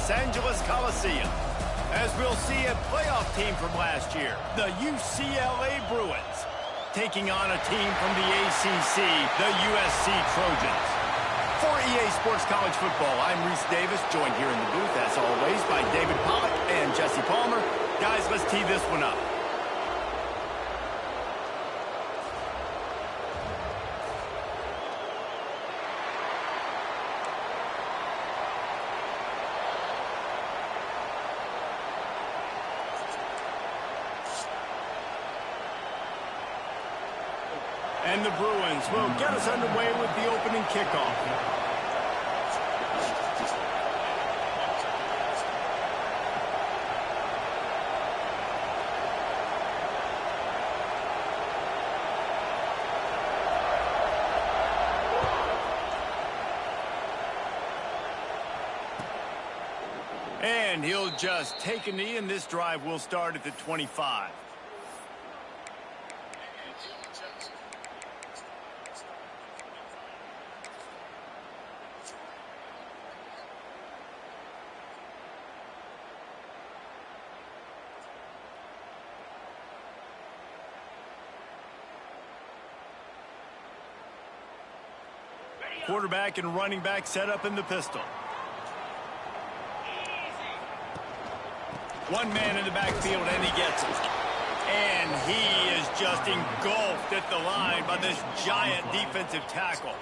Los Angeles Coliseum, as we'll see a playoff team from last year, the UCLA Bruins, taking on a team from the ACC, the USC Trojans. For EA Sports College Football, I'm Reese Davis, joined here in the booth, as always, by David Pollack and Jesse Palmer. Guys, let's tee this one up. And the Bruins will get us underway with the opening kickoff. And he'll just take a knee, and this drive will start at the 25. Quarterback and running back set up in the pistol. One man in the backfield, and he gets it. And he is just engulfed at the line by this giant defensive tackle.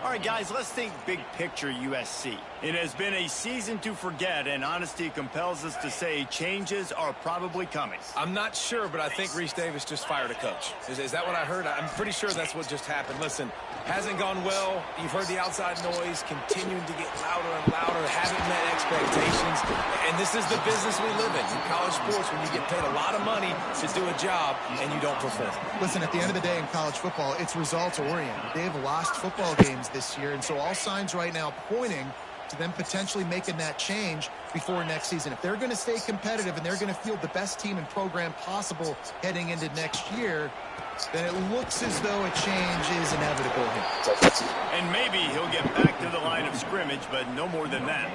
All right, guys, let's think big picture USC. It has been a season to forget, and honesty compels us to say changes are probably coming. I'm not sure, but I think Reese Davis just fired a coach. Is that what I heard? I'm pretty sure that's what just happened. Listen, hasn't gone well. You've heard the outside noise continuing to get louder and louder, haven't met expectations. And this is the business we live in college sports, when you get paid a lot of money to do a job and you don't perform. Listen, at the end of the day in college football, it's results-oriented. They have lost football games this year, and so all signs right now pointing to them potentially making that change before next season. If they're going to stay competitive and they're going to field the best team and program possible heading into next year, then it looks as though a change is inevitable here. And maybe he'll get back to the line of scrimmage, but no more than that.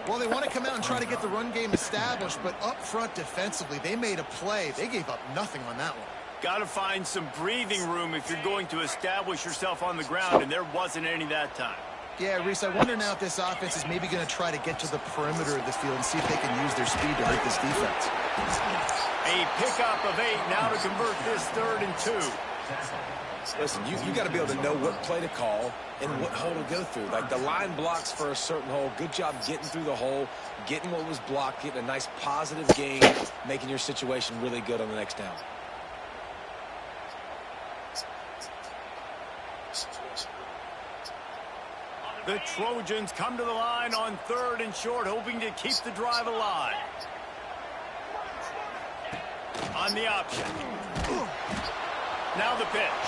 Well, they want to come out and try to get the run game established, but up front defensively, they made a play. They gave up nothing on that one. Got to find some breathing room if you're going to establish yourself on the ground, and there wasn't any that time. Yeah, Reese, I wonder now if this offense is maybe going to try to get to the perimeter of the field and see if they can use their speed to hurt this defense. A pickup of 8 now to convert this 3rd and 2. Listen, you got to be able to know what play to call and what hole to go through. Like, the line blocks for a certain hole. Good job getting through the hole, getting what was blocked, getting a nice positive gain, making your situation really good on the next down. The Trojans come to the line on 3rd and short, hoping to keep the drive alive. On the option. Now the pitch.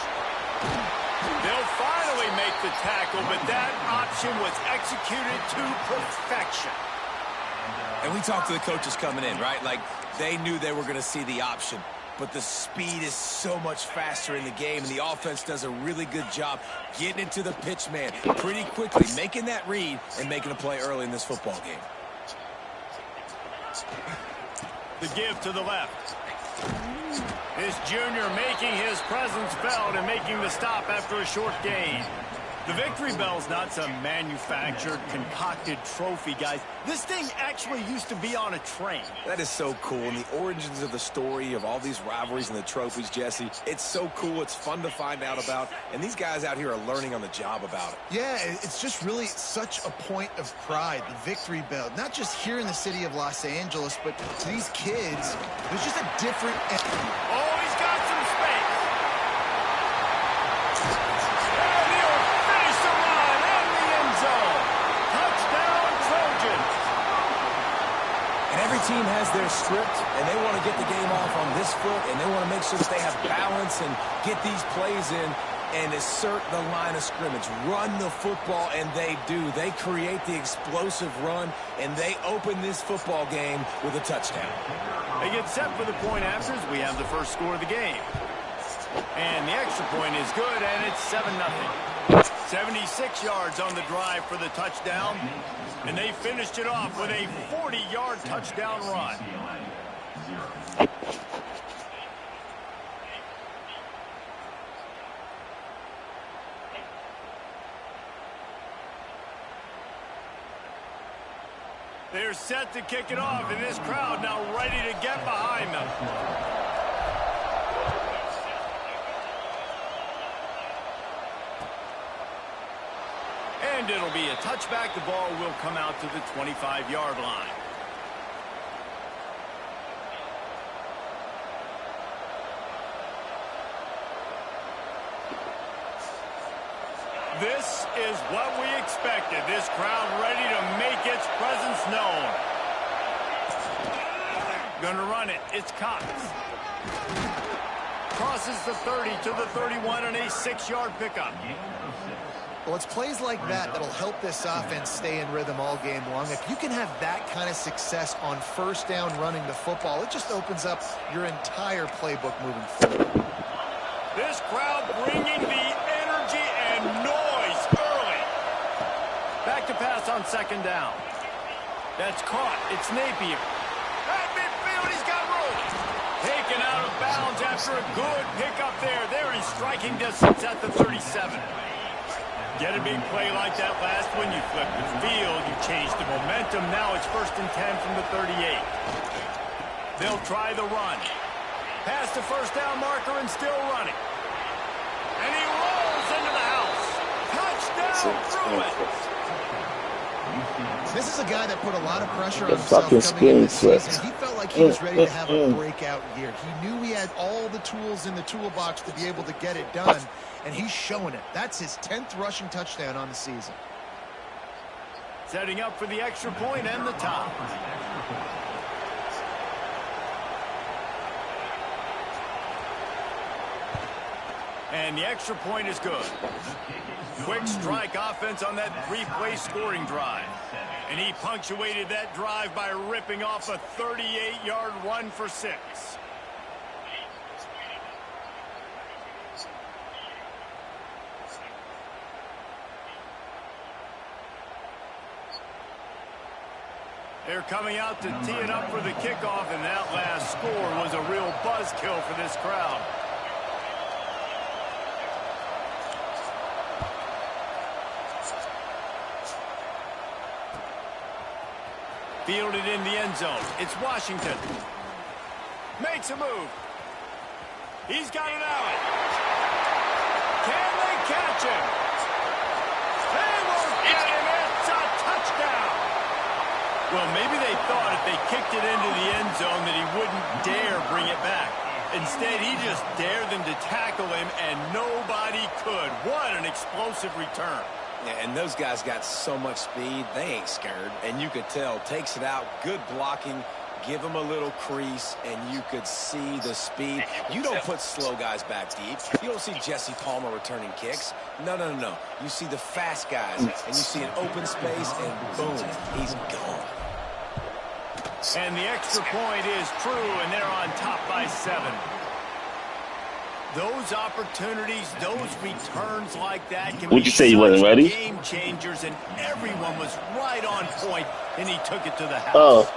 They'll finally make the tackle, but that option was executed to perfection. And we talked to the coaches coming in, right? Like, they knew they were going to see the option. But the speed is so much faster in the game, and the offense does a really good job getting into the pitch man pretty quickly, making that read and making a play early in this football game. The give to the left. This junior making his presence felt and making the stop after a short gain. The victory bell's not some manufactured, concocted trophy, guys. This thing actually used to be on a train. That is so cool. And the origins of the story of all these rivalries and the trophies, Jesse, it's so cool. It's fun to find out about. And these guys out here are learning on the job about it. Yeah, it's just really such a point of pride, the victory bell. Not just here in the city of Los Angeles, but to these kids, there's just a different... Oh, he's got some space. Every team has their script, and they want to get the game off on this foot, and they want to make sure that they have balance and get these plays in and assert the line of scrimmage. Run the football, and they do. They create the explosive run, and they open this football game with a touchdown. They get set for the point afters. We have the first score of the game. And the extra point is good, and it's 7-0. 76 yards on the drive for the touchdown. And they finished it off with a 40-yard touchdown run. They're set to kick it off, and this crowd now ready to get behind them. And it'll be a touchback. The ball will come out to the 25-yard line. This is what we expected. This crowd ready to make its presence known. Gonna run it. It's Cox. Crosses the 30 to the 31 and a 6-yard pickup. Well, it's plays like that that'll help this offense stay in rhythm all game long. If you can have that kind of success on first down running the football, it just opens up your entire playbook moving forward. This crowd bringing the energy and noise early. Back to pass on second down. That's caught. It's Napier. At midfield, he's got room. Taken out of bounds after a good pickup there. They're in striking distance at the 37. Get a big play like that last one, you flip the field, you change the momentum. Now it's 1st and 10 from the 38. They'll try the run. Pass the first down marker and still running. And he rolls into the house. Touchdown, Bruins. This is a guy that put a lot of pressure on himself coming in this season. He felt like he was ready to have a breakout year. He knew he had all the tools in the toolbox to be able to get it done, and he's showing it. That's his 10th rushing touchdown on the season. Setting up for the extra point and the top. And the extra point is good. Quick strike offense on that 3-play scoring drive. And he punctuated that drive by ripping off a 38-yard run for 6. They're coming out to tee it up for the kickoff, and that last score was a real buzzkill for this crowd. Fielded in the end zone. It's Washington. Makes a move. He's got it out. Can they catch him? They won't get him. It's a touchdown. Well, maybe they thought if they kicked it into the end zone that he wouldn't dare bring it back. Instead, he just dared them to tackle him, and nobody could. What an explosive return. Yeah, and those guys got so much speed, they ain't scared. And you could tell, takes it out, good blocking, give them a little crease, and you could see the speed. You don't put slow guys back deep. You don't see Jesse Palmer returning kicks. No, no, no, no. You see the fast guys, and you see an open space, and boom, he's gone. And the extra point is true, and they're on top by 7. Those opportunities, those returns like that can Would you say you wasn't ready? Game changers, and everyone was right on point, and he took it to the house. Oh.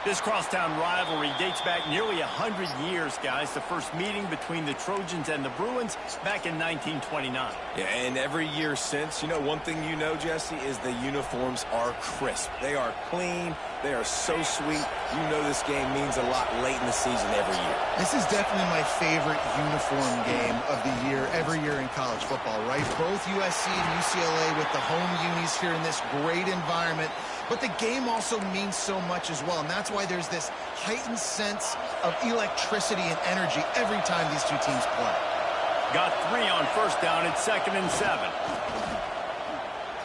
This crosstown rivalry dates back nearly 100 years, guys. The first meeting between the Trojans and the Bruins back in 1929. Yeah, and every year since, you know, one thing you know, Jesse, is the uniforms are crisp. They are clean. They are so sweet. You know this game means a lot late in the season every year. This is definitely my favorite uniform game of the year, every year in college football, right? Both USC and UCLA with the home unis here in this great environment. But the game also means so much as well, and that's why there's this heightened sense of electricity and energy every time these two teams play. Got 3 on first down. It's 2nd and 7.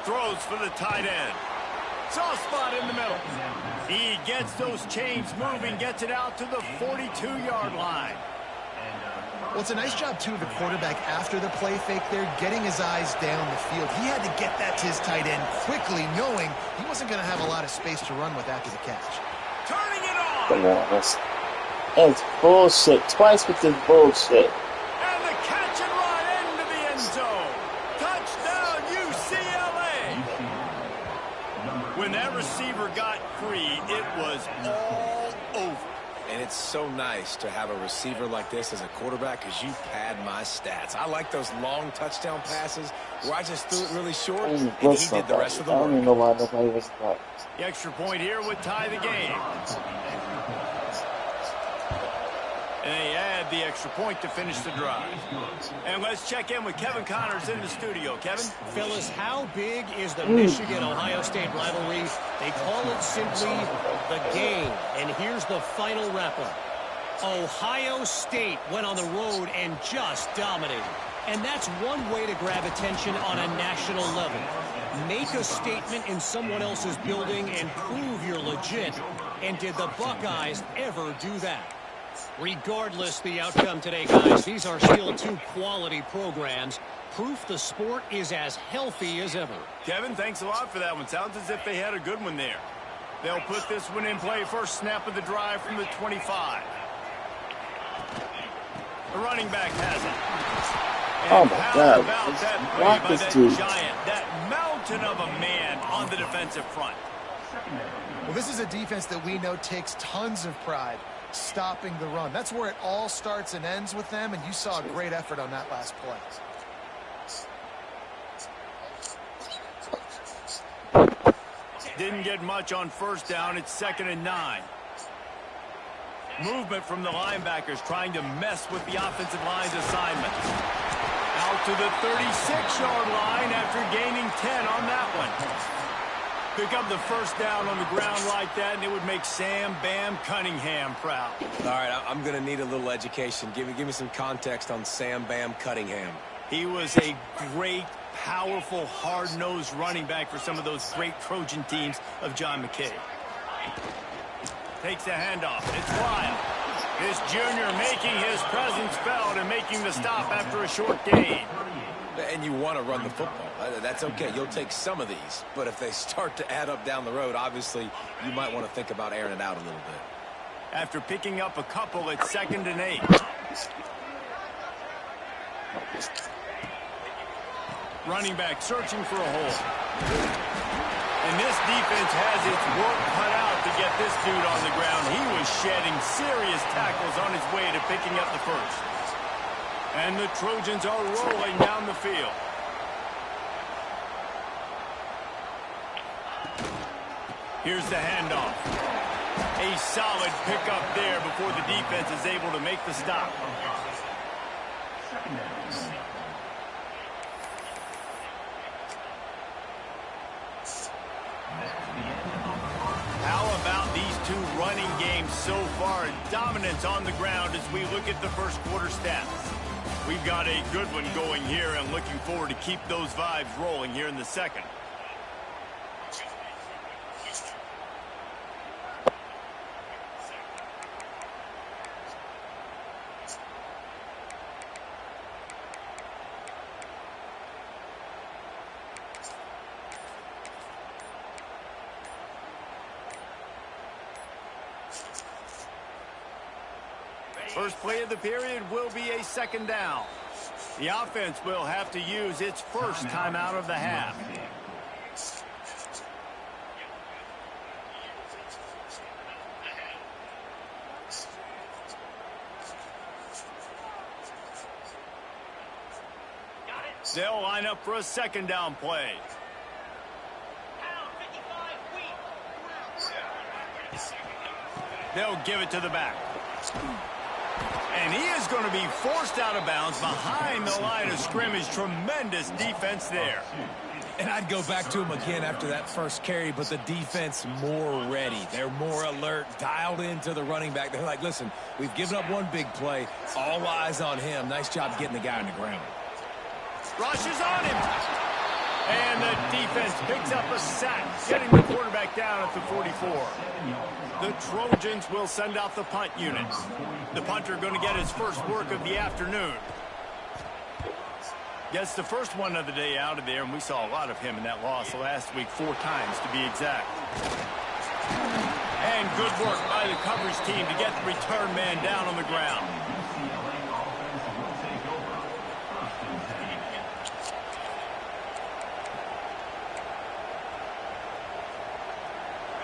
Throws for the tight end. Soft spot in the middle. He gets those chains moving, gets it out to the 42-yard line. Well, it's a nice job, too, of the quarterback after the play fake there, getting his eyes down the field. He had to get that to his tight end quickly, knowing he wasn't going to have a lot of space to run with after the catch. Turning it on. It's bullshit. Twice with this bullshit. And the catch and run into the end zone. Touchdown, UCLA. When that receiver got free, it was all over. And it's so nice to have a receiver like this as a quarterback because you pad my stats. I like those long touchdown passes where I just threw it really short and he did the rest of the work. I don't even know why nobody was that. The extra point here would tie the game. And they add the extra point to finish the drive. And let's check in with Kevin Connors in the studio. Kevin? Fellas, how big is the Michigan-Ohio State rivalry? They call it simply the game. And here's the final wrap-up. Ohio State went on the road and just dominated. And that's one way to grab attention on a national level. Make a statement in someone else's building and prove you're legit. And did the Buckeyes ever do that? Regardless the outcome today, guys, these are still two quality programs. Proof the sport is as healthy as ever. Kevin, thanks a lot for that one. Sounds as if they had a good one there. They'll put this one in play. First snap of the drive from the 25. The running back has it. Oh And my how God. about that play Block by this that dude. giant, that mountain of a man on the defensive front. Well, this is a defense that we know takes tons of pride stopping the run. That's where it all starts and ends with them, and you saw a great effort on that last play. Didn't get much on first down. It's 2nd and 9. Movement from the linebackers trying to mess with the offensive line's assignment. Out to the 36-yard line after gaining 10 on that one. Pick up the first down on the ground like that, and it would make Sam Bam Cunningham proud. All right, I'm going to need a little education. Give me some context on Sam Bam Cunningham. He was a great, powerful, hard-nosed running back for some of those great Trojan teams of John McKay. Takes the handoff. It's Lyle. This junior making his presence felt and making the stop after a short gain. And you want to run the football. That's okay. You'll take some of these. But if they start to add up down the road, obviously, you might want to think about airing it out a little bit. After picking up a couple, it's 2nd and 8. Running back searching for a hole. And this defense has its work cut out to get this dude on the ground. He was shedding serious tackles on his way to picking up the first. And the Trojans are rolling down the field. Here's the handoff. A solid pickup there before the defense is able to make the stop. How about these two running games so far? Dominance on the ground as we look at the first quarter stats. We've got a good one going here and looking forward to keep those vibes rolling here in the second. First play of the period will be a 2nd down. The offense will have to use its first timeout of the half. They'll line up for a 2nd down play. They'll give it to the back. And he is going to be forced out of bounds behind the line of scrimmage. Tremendous defense there. And I'd go back to him again after that first carry, but the defense more ready. They're more alert, dialed into the running back. They're like, listen, we've given up one big play. All eyes on him. Nice job getting the guy on the ground. Rushes on him. And the defense picks up a sack, getting the quarterback down at the 44. The Trojans will send out the punt unit. The punter going to get his first work of the afternoon. Gets the first one of the day out of there, and we saw a lot of him in that loss last week, 4 times to be exact. And good work by the coverage team to get the return man down on the ground.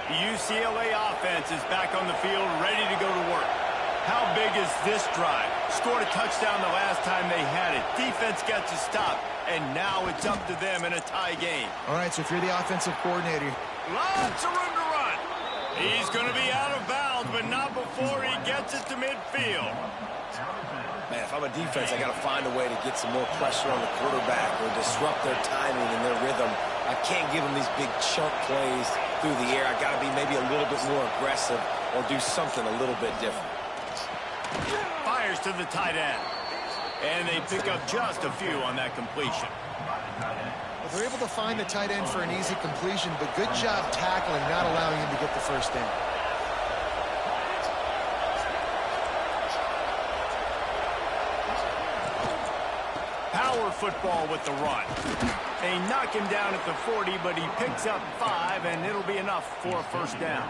The UCLA offense is back on the field, ready to go to work. How big is this drive? Scored a touchdown the last time they had it. Defense gets a stop, and now it's up to them in a tie game. All right, so if you're the offensive coordinator. Lots of room to run. He's going to be out of bounds, but not before he gets it to midfield. Man, if I'm a defense, I got to find a way to get some more pressure on the quarterback or disrupt their timing and their rhythm. I can't give them these big chunk plays through the air. I got to be maybe a little bit more aggressive or do something a little bit different. Fires to the tight end. And they pick up just a few on that completion. Well, they're able to find the tight end for an easy completion, but good job tackling, not allowing him to get the first down. Power football with the run. They knock him down at the 40, but he picks up 5, and it'll be enough for a first down.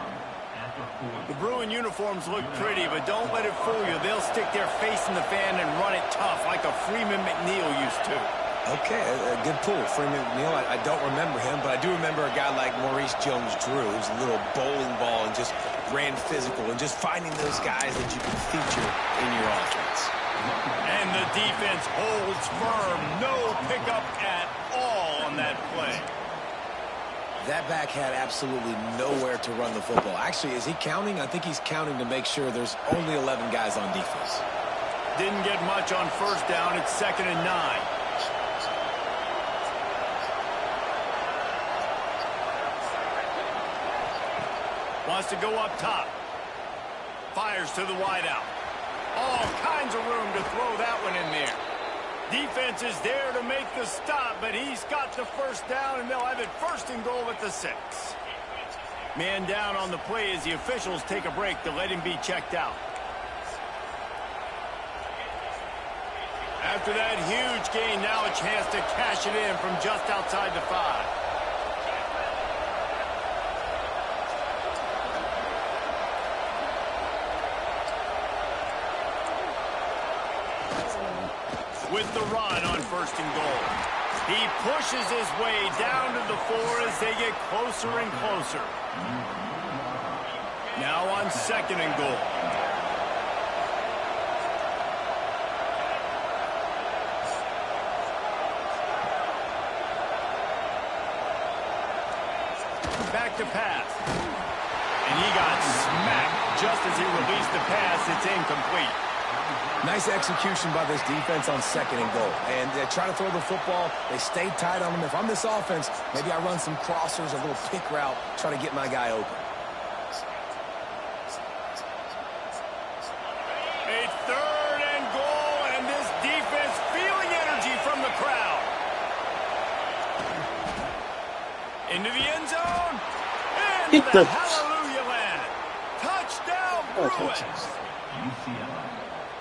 The Bruin uniforms look pretty, but don't let it fool you. They'll stick their face in the fan and run it tough like a Freeman McNeil used to. Okay, a good pull. Freeman McNeil, I don't remember him, but I do remember a guy like Maurice Jones-Drew, who's a little bowling ball and just ran physical, and just finding those guys that you can feature in your offense. And the defense holds firm. No pickup at all on that play. That back had absolutely nowhere to run the football. Actually, is he counting? I think he's counting to make sure there's only 11 guys on defense. Didn't get much on first down. It's 2nd and 9. Wants to go up top. Fires to the wideout. All kinds of room to throw that one in there. Defense is there to make the stop, but he's got the first down, and they'll have it 1st and goal at the 6. Man down on the play as the officials take a break to let him be checked out. After that huge gain, now a chance to cash it in from just outside the 5. With the run on 1st and goal. He pushes his way down to the 4 as they get closer and closer. Now on 2nd and goal. Back to pass. And he got smacked just as he released the pass. It's incomplete. Nice execution by this defense on 2nd and goal. And they try to throw the football. They stay tight on them. If I'm this offense, maybe I run some crossers, a little pick route, try to get my guy open. A 3rd and goal, and this defense feeling energy from the crowd. Into the end zone. And the hallelujah land. Touchdown, Bruins.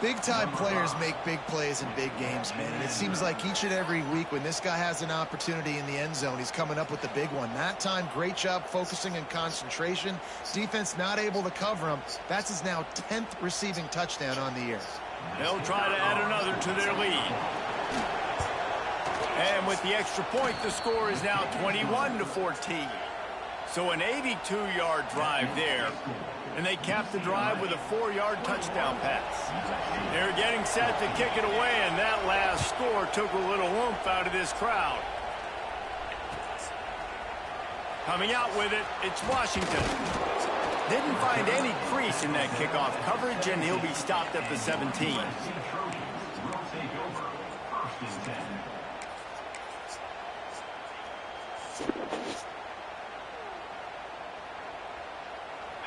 Big-time players make big plays in big games, man. And it seems like each and every week when this guy has an opportunity in the end zone, he's coming up with the big one. That time, great job focusing and concentration. Defense not able to cover him. That's his now 10th receiving touchdown on the year. They'll try to add another to their lead. And with the extra point, the score is now 21-14. So an 82-yard drive there. And they cap the drive with a 4-yard touchdown pass. They're getting set to kick it away, and that last score took a little oomph out of this crowd. Coming out with it, it's Washington. Didn't find any crease in that kickoff coverage, and he'll be stopped at the 17.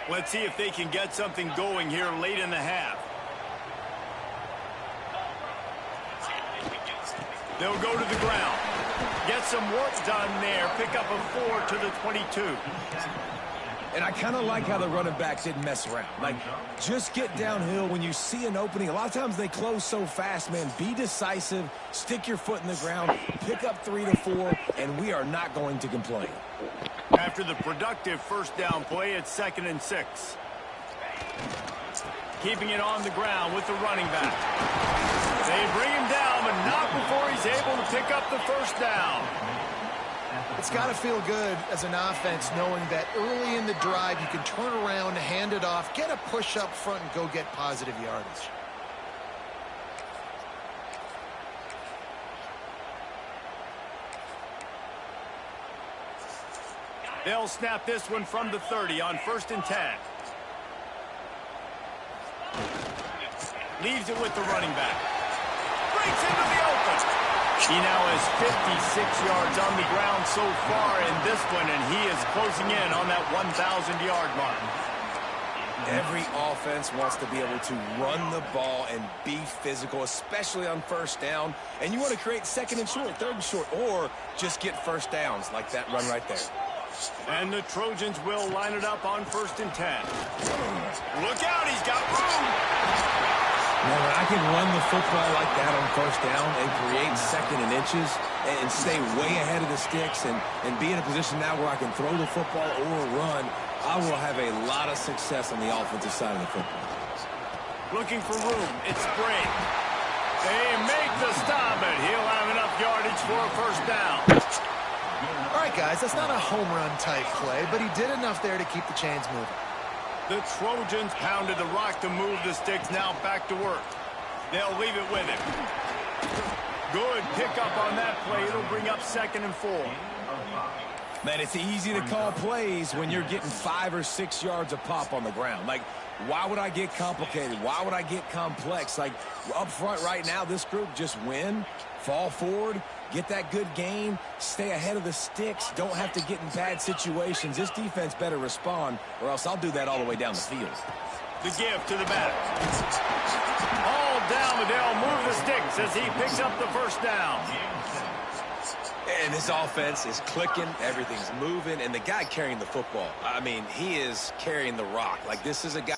Let's see if they can get something going here late in the half. They'll go to the ground. Get some work done there. Pick up a 4 to the 22. And I kind of like how the running back didn't mess around. Like, just get downhill when you see an opening. A lot of times they close so fast, man. Be decisive. Stick your foot in the ground. Pick up 3 to 4, and we are not going to complain. After the productive first down play, it's 2nd and 6. keeping it on the ground with the running back. They bring him down, but not before he's able to pick up the first down. It's got to feel good as an offense knowing that early in the drive you can turn around, hand it off, get a push up front, and go get positive yardage. They'll snap this one from the 30 on 1st and 10. Leaves it with the running back. Breaks into the open. He now has 56 yards on the ground so far in this one, and he is closing in on that 1,000-yard mark. Every offense wants to be able to run the ball and be physical, especially on first down. And you want to create 2nd and short, 3rd and short, or just get first downs like that run right there. And the Trojans will line it up on 1st and 10. Look out, he's got room. Now, when I can run the football like that on first down and create 2nd and inches and stay way ahead of the sticks and be in a position now where I can throw the football or run, I will have a lot of success on the offensive side of the football. Looking for room. It's Bray. They make the stop, but he'll have enough yardage for a first down. All right, guys, that's not a home run type play, but he did enough there to keep the chains moving. The Trojans pounded the rock to move the sticks. Now back to work. They'll leave it with him. Good pickup on that play. It'll bring up 2nd and 4. Man, it's easy to call plays when you're getting 5 or 6 yards a pop on the ground. Like, why would I get complicated? Why would I get complex? Like, up front right now, this group just win, fall forward, get that good gain, stay ahead of the sticks, don't have to get in bad situations. This defense better respond, or else I'll do that all the way down the field. The give to the back. All down, but they'll move the sticks as he picks up the first down. And this offense is clicking, everything's moving, and the guy carrying the football, I mean, he is carrying the rock. Like, this is a guy...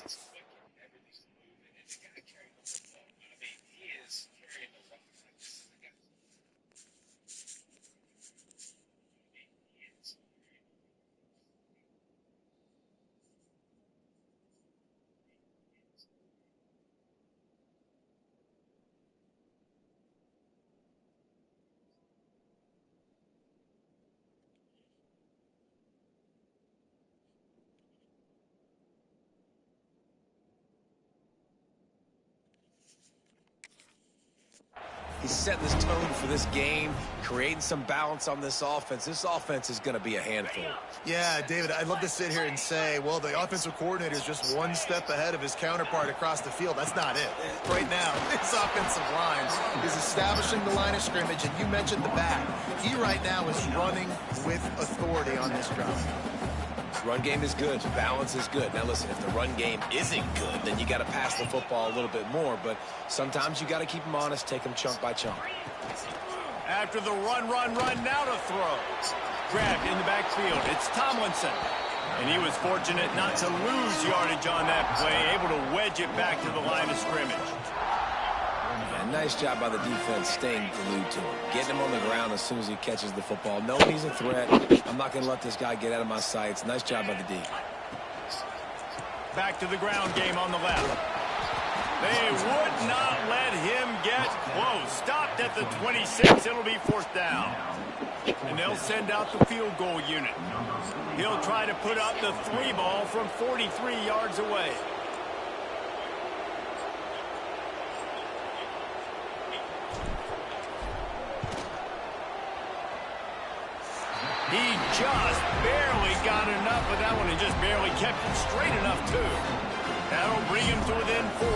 He's setting this tone for this game, creating some balance on this offense. This offense is going to be a handful. Yeah, David, I'd love to sit here and say, well, the offensive coordinator is just one step ahead of his counterpart across the field. That's not it. Right now, this offensive line is establishing the line of scrimmage, and you mentioned the back. He right now is running with authority on this drive. Run game is good. Balance is good. Now, listen, if the run game isn't good, then you got to pass the football a little bit more. But sometimes you got to keep them honest, take them chunk by chunk. After the run, now to throw. Grabbed in the backfield. It's Tomlinson. And he was fortunate not to lose yardage on that play, able to wedge it back to the line of scrimmage. Yeah, nice job by the defense staying glued to him. Getting him on the ground as soon as he catches the football. Knowing he's a threat. I'm not going to let this guy get out of my sights. Nice job by the D. Back to the ground game on the left. They would not let him get close. Stopped at the 26. It'll be 4th down. And they'll send out the field goal unit. He'll try to put up the 3 ball from 43 yards away. He just barely got enough of that one and just barely kept it straight enough, too. That'll bring him to within 4.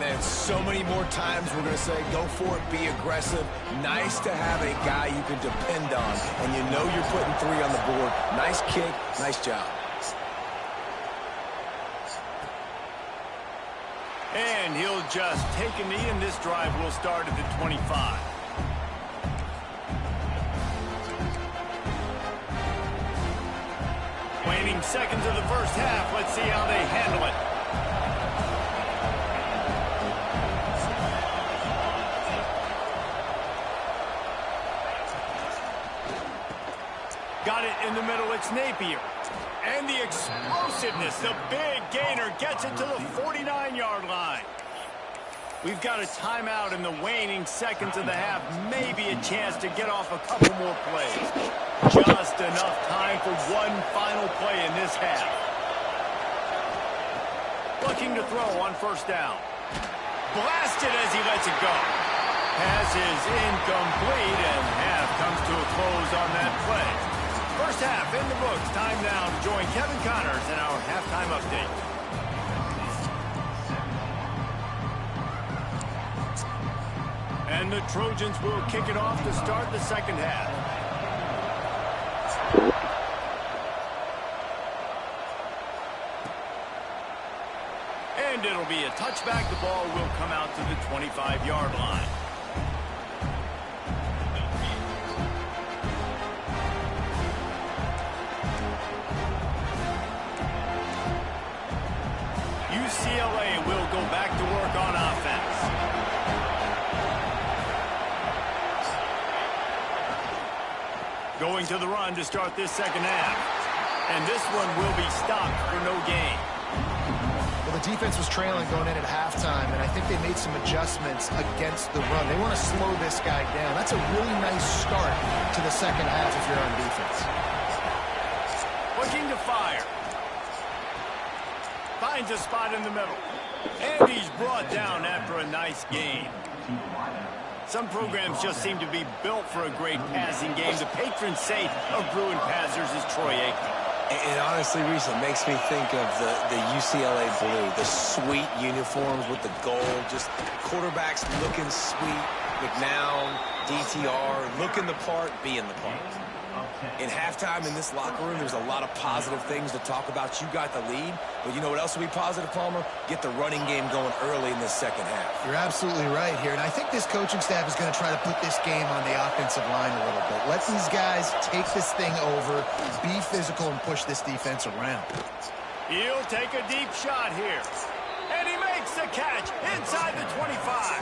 Man, so many more times we're going to say, go for it, be aggressive. Nice to have a guy you can depend on, and you know you're putting 3 on the board. Nice kick, nice job. And he'll just take a knee, and this drive will start at the 25. Waning seconds of the first half. Let's see how they handle it. Got it in the middle. It's Napier. And the explosiveness, the big gainer gets it to the 49-yard line. We've got a timeout in the waning seconds of the half. Maybe a chance to get off a couple more plays. Just enough time for one final play in this half. Looking to throw on first down. Blasted as he lets it go. Pass is incomplete, and half comes to a close on that play. First half in the books. Time now to join Kevin Connors in our halftime update. And the Trojans will kick it off to start the second half. And it'll be a touchback. The ball will come out to the 25-yard line. UCLA will go back to work on offense. Going to the run to start this second half. And this one will be stopped for no gain. Well, the defense was trailing going in at halftime, and I think they made some adjustments against the run. They want to slow this guy down. That's a really nice start to the second half if you're on defense. Looking to fire. Finds a spot in the middle. And he's brought down after a nice gain. Some programs just seem to be built for a great passing game. The patron saint of Bruin passers is Troy Aikman. And honestly, Reese, it makes me think of the UCLA blue, the sweet uniforms with the gold, just quarterbacks looking sweet, McNown, DTR, looking the part, being the part. In halftime in this locker room, there's a lot of positive things to talk about. You got the lead, but you know what else will be positive, Palmer? Get the running game going early in this second half. You're absolutely right here, and I think this coaching staff is going to try to put this game on the offensive line a little bit. Let these guys take this thing over, be physical, and push this defense around. He'll take a deep shot here. And he makes the catch inside the 25.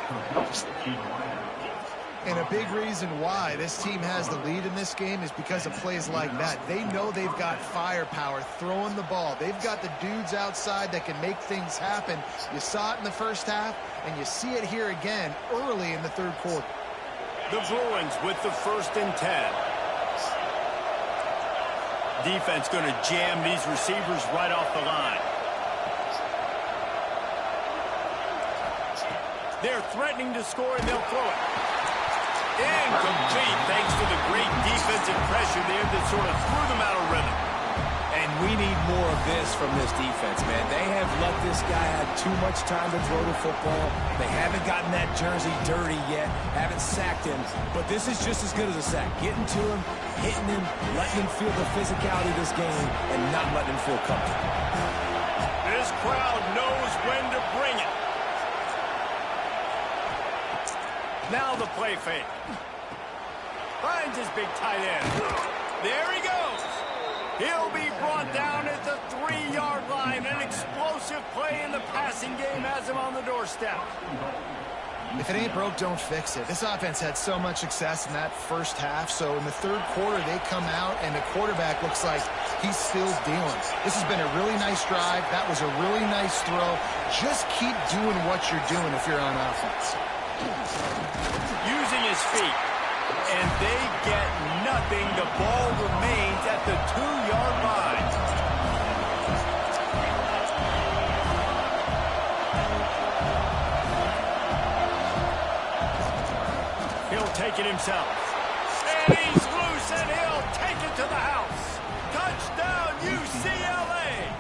And a big reason why this team has the lead in this game is because of plays like that. They know they've got firepower throwing the ball. They've got the dudes outside that can make things happen. You saw it in the first half, and you see it here again early in the third quarter. The Bruins with the 1st and 10. Defense going to jam these receivers right off the line. They're threatening to score, and they'll throw it. Incomplete, thanks to the great defensive pressure there that sort of threw them out of rhythm. And we need more of this from this defense, man. They have let this guy have too much time to throw the football. They haven't gotten that jersey dirty yet, haven't sacked him. But this is just as good as a sack. Getting to him, hitting him, letting him feel the physicality of this game, and not letting him feel comfortable. This crowd knows when to bring it. Now the play fake. Finds his big tight end. There he goes. He'll be brought down at the 3-yard line. An explosive play in the passing game has him on the doorstep. If it ain't broke, don't fix it. This offense had so much success in that first half, so in the third quarter they come out and the quarterback looks like he's still dealing. This has been a really nice drive. That was a really nice throw. Just keep doing what you're doing if you're on offense. Using his feet, and they get nothing. The ball remains at the 2-yard line. He'll take it himself. And he's loose, and he'll take it to the house. Touchdown, UCLA!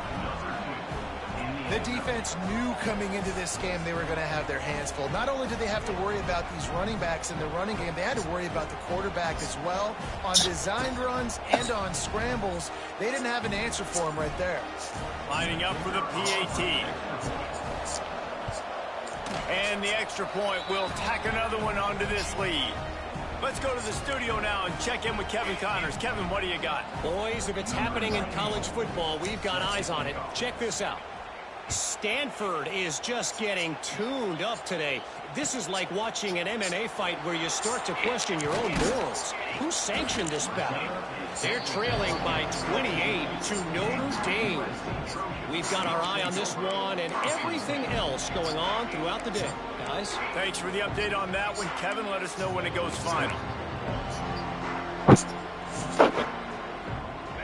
The defense knew coming into this game they were going to have their hands full. Not only did they have to worry about these running backs in the running game, they had to worry about the quarterback as well. On designed runs and on scrambles, they didn't have an answer for him right there. Lining up for the PAT. And the extra point will tack another one onto this lead. Let's go to the studio now and check in with Kevin Connors. Kevin, what do you got? Boys, if it's happening in college football, we've got eyes on it. Check this out. Stanford is just getting tuned up today. This is like watching an MMA fight where you start to question your own morals. Who sanctioned this battle? They're trailing by 28 to Notre Dame. We've got our eye on this one and everything else going on throughout the day. Guys? Thanks for the update on that one, Kevin. Let us know when it goes final.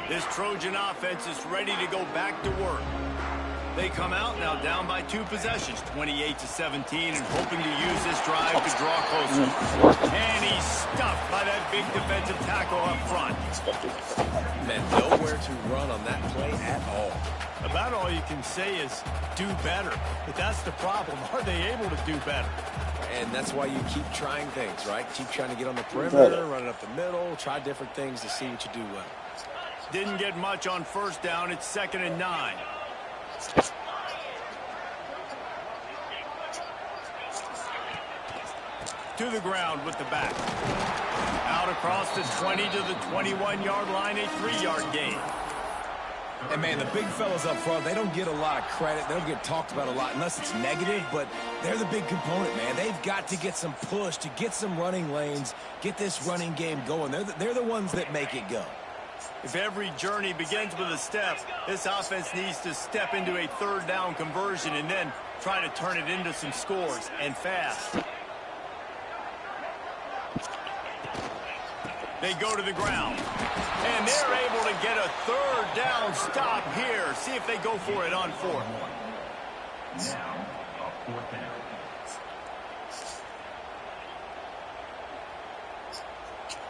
This Trojan offense is ready to go back to work. They come out now down by 2 possessions, 28-17, and hoping to use this drive to draw closer. And he's stuffed by that big defensive tackle up front. Man, nowhere to run on that play at all. About all you can say is do better. But that's the problem. Are they able to do better? And that's why you keep trying things, right? Keep trying to get on the perimeter, run it up the middle, try different things to see what you do well. Didn't get much on first down. It's 2nd and 9. To the ground with the back. Out across the 20 to the 21-yard line, a 3-yard gain. And, man, the big fellas up front, they don't get a lot of credit. They don't get talked about a lot unless it's negative, but they're the big component, man. They've got to get some push, to get some running lanes, get this running game going. They're the ones that make it go. If every journey begins with a step, this offense needs to step into a 3rd down conversion and then try to turn it into some scores, and fast. They go to the ground. And they're able to get a 3rd down stop here. See if they go for it on 4th.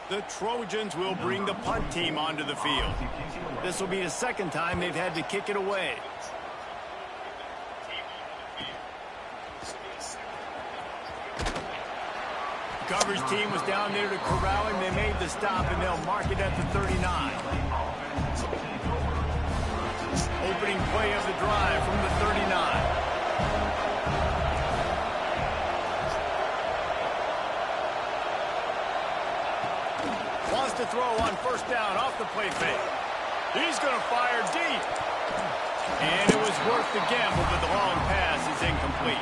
The Trojans will bring the punt team onto the field. This will be the 2nd time they've had to kick it away. Coverage team was down there to corral him. They made the stop, and they'll mark it at the 39. Opening play of the drive from the 39. Wants to throw on 1st down off the play fake. He's going to fire deep. And it was worth the gamble, but the long pass is incomplete.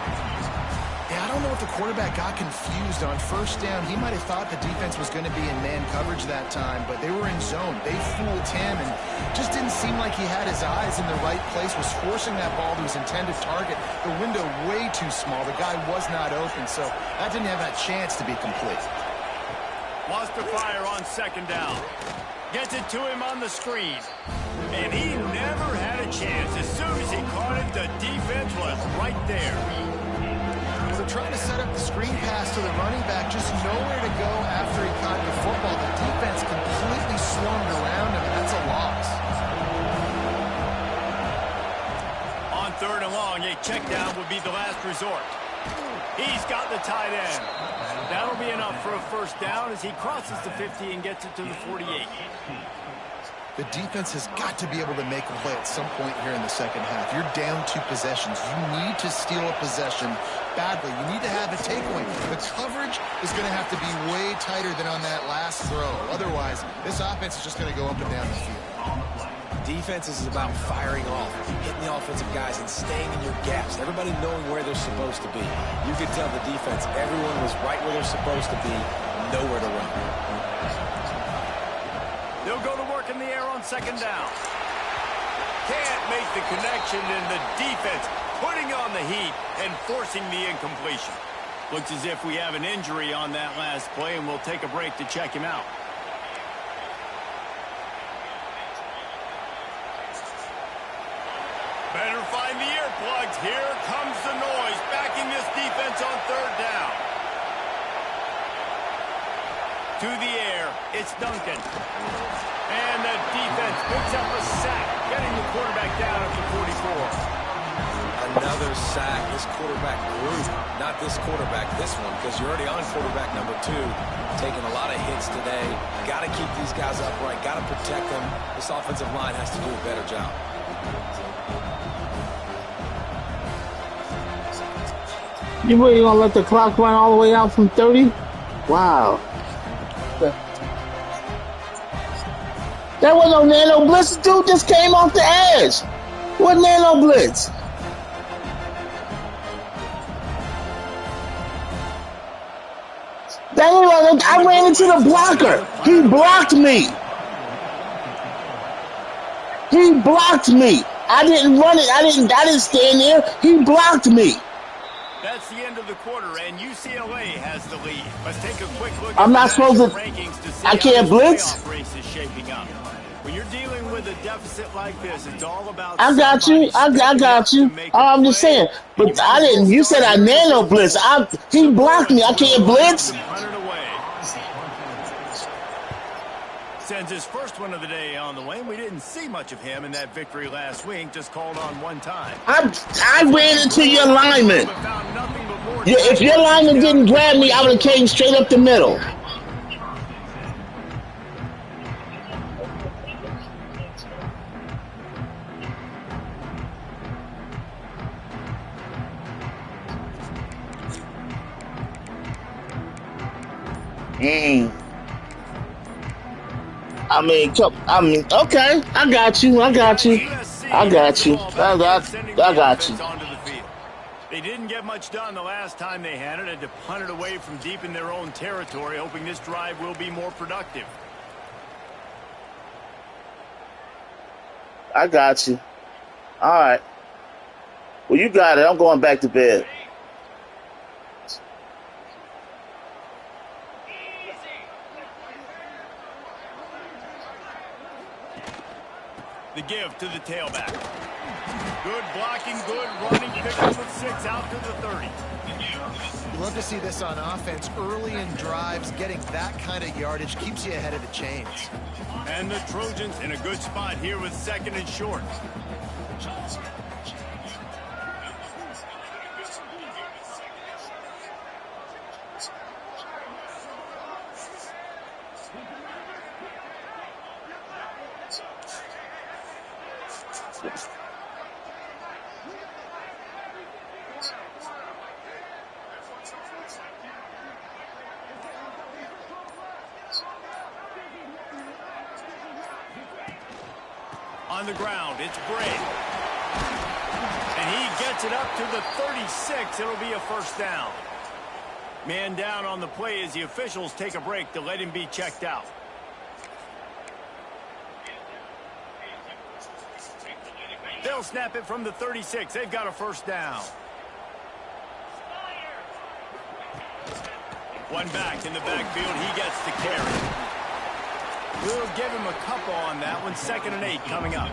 Yeah, I don't know if the quarterback got confused on 1st down. He might have thought the defense was going to be in man coverage that time, but they were in zone. They fooled him and just didn't seem like he had his eyes in the right place, was forcing that ball to his intended target. The window way too small. The guy was not open, so that didn't have that chance to be complete. Wants to fire on 2nd down. Gets it to him on the screen. And he never had a chance. As soon as he caught it, the defense was right there. So trying to set up the screen pass to the running back, just nowhere to go after he caught the football. The defense completely swarmed around him. That's a loss. On 3rd and long, a check down would be the last resort. He's got the tight end. That'll be enough for a 1st down as he crosses the 50 and gets it to the 48. The defense has got to be able to make a play at some point here in the 2nd half. You're down 2 possessions. You need to steal a possession badly. You need to have a takeaway. The coverage is going to have to be way tighter than on that last throw. Otherwise, this offense is just going to go up and down the field. Defense is about firing off, hitting the offensive guys, and staying in your gaps. Everybody knowing where they're supposed to be. You could tell the defense, everyone was right where they're supposed to be, nowhere to run. They'll go to work in the air on 2nd down. Can't make the connection, and the defense putting on the heat and forcing the incompletion. Looks as if we have an injury on that last play, and we'll take a break to check him out. Better find the earplugs. Here comes the noise, backing this defense on 3rd down. To the air, it's Duncan. And the defense picks up a sack, getting the quarterback down at the 44. Another sack. This quarterback group, not this quarterback, this one, because you're already on quarterback number 2, taking a lot of hits today. Got to keep these guys upright, got to protect them. This offensive line has to do a better job. You really gonna let the clock run all the way out from 30? Wow. That was no nano blitz. Dude just came off the edge. What nano blitz? I ran into the blocker. He blocked me. He blocked me. I didn't run it. I didn't stand there. He blocked me. That's the end of the quarter, and UCLA has the lead. Let's take a quick look I'm at not the supposed to. rankings to see I how can't this blitz. playoff race is shaping up. When you're dealing with a deficit like this, it's all about I got you. I got you. I'm just saying. But I didn't. You said I nano blitz. He blocked me. I can't blitz. Sends his first one of the day on the way. We didn't see much of him in that victory last week. Just called on one time. I ran into your lineman. If your lineman didn't grab me, I would have came straight up the middle. Okay. I got you. I got you. They didn't get much done the last time they had it. Had to punt it away from deep in their own territory, hoping this drive will be more productive. I got you. All right. Well, you got it. I'm going back to bed. The give to the tailback. Good blocking, good running. Pick up with 6 out to the 30. You love to see this on offense. Early in drives, getting that kind of yardage keeps you ahead of the chains. And the Trojans in a good spot here with 2nd and short. On the ground, it's Bray. And he gets it up to the 36. It'll be a first down. Man down on the play as the officials take a break to let him be checked out. They'll snap it from the 36. They've got a first down. One back in the backfield. He gets the carry. We'll give him a couple on that one. 2nd and 8 coming up.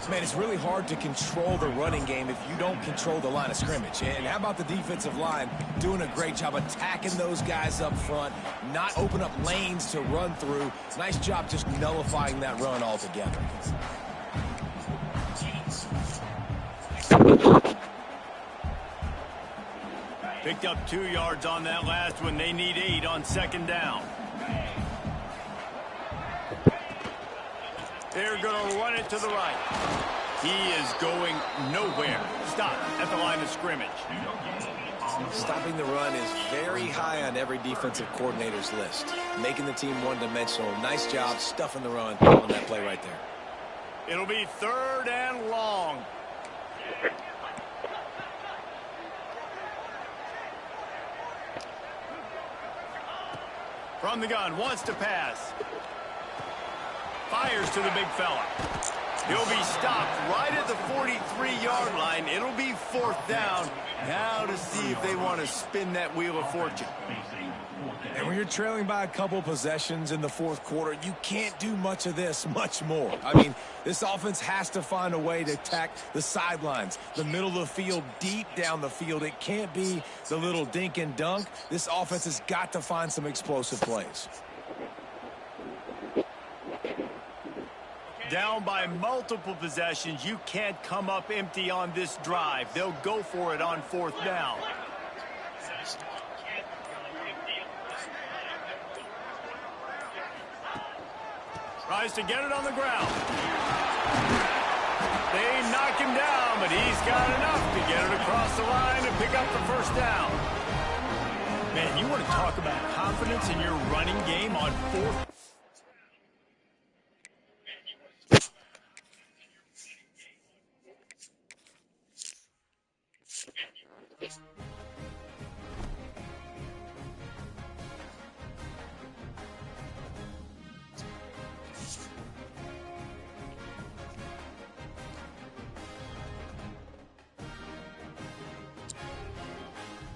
Man, it's really hard to control the running game if you don't control the line of scrimmage. And how about the defensive line doing a great job attacking those guys up front, not open up lanes to run through. Nice job just nullifying that run altogether. Picked up 2 yards on that last one. They need 8 on 2nd down. They're going to run it to the right. He is going nowhere. Stop at the line of scrimmage. Stopping the run is very high on every defensive coordinator's list. Making the team one-dimensional. Nice job stuffing the run on that play right there. It'll be 3rd and long. From the gun, wants to pass. Fires to the big fella. He'll be stopped right at the 43-yard line. It'll be 4th down. Now to see if they want to spin that wheel of fortune. And when you're trailing by a couple possessions in the 4th quarter, you can't do much of this much more. I mean, this offense has to find a way to attack the sidelines, the middle of the field, deep down the field. It can't be the little dink and dunk. This offense has got to find some explosive plays. Down by multiple possessions, you can't come up empty on this drive. They'll go for it on 4th down. Tries to get it on the ground. They knock him down, but he's got enough to get it across the line and pick up the first down. Man, you want to talk about confidence in your running game on 4th